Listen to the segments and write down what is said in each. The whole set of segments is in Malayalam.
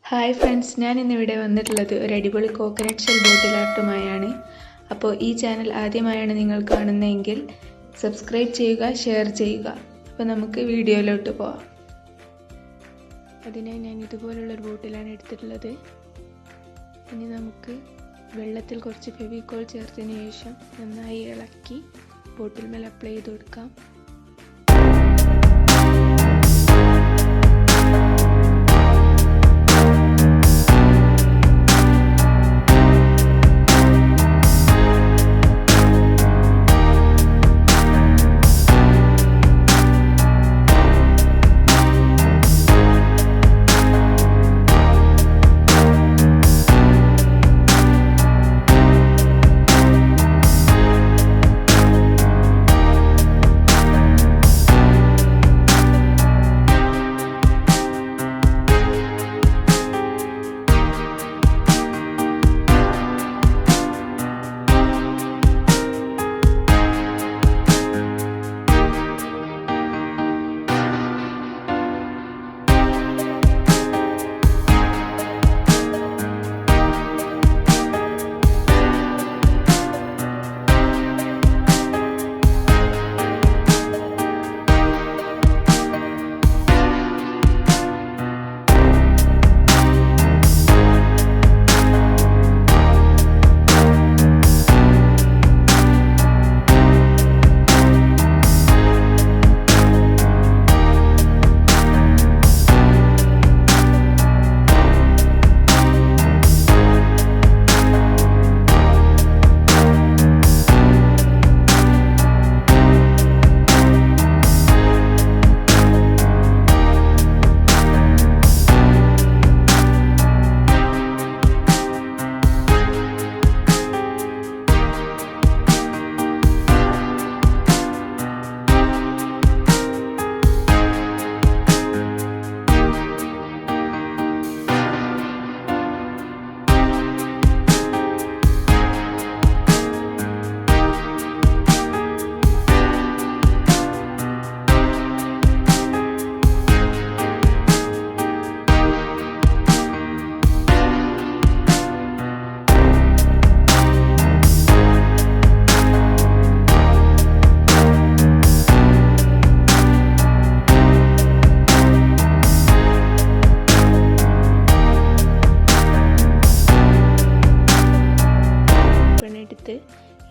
ഹായ് ഫ്രണ്ട്സ്, ഞാൻ ഇന്നിവിടെ വന്നിട്ടുള്ളത് ഒരു അടിപൊളി കോക്കനട്ട് ഷെൽ ബോട്ടിൽ ആർട്ടുമായാണ്. അപ്പോൾ ഈ ചാനൽ ആദ്യമായാണ് നിങ്ങൾ കാണുന്നതെങ്കിൽ സബ്സ്ക്രൈബ് ചെയ്യുക, ഷെയർ ചെയ്യുക. അപ്പോൾ നമുക്ക് വീഡിയോയിലോട്ട് പോവാം. അതിനായി ഞാൻ ഇതുപോലുള്ളൊരു ബോട്ടിലാണ് എടുത്തിട്ടുള്ളത്. ഇനി നമുക്ക് വെള്ളത്തിൽ കുറച്ച് ഫെവിക്കോൾ ചേർത്തതിന് ശേഷം നന്നായി ഇളക്കി ബോട്ടിൽ മേൽ അപ്ലൈ ചെയ്ത് കൊടുക്കാം.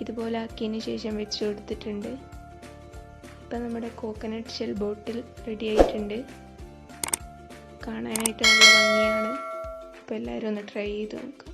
ഇതുപോലെ ആക്കിയതിന് ശേഷം വെച്ച് കൊടുത്തിട്ടുണ്ട്. ഇപ്പം നമ്മുടെ കോക്കനട്ട് ഷെൽ ബോട്ടിൽ റെഡി ആയിട്ടുണ്ട്. കാണാനായിട്ട് നല്ല ഭംഗിയാണ്. അപ്പോൾ എല്ലാവരും ഒന്ന് ട്രൈ ചെയ്ത് നോക്കുക.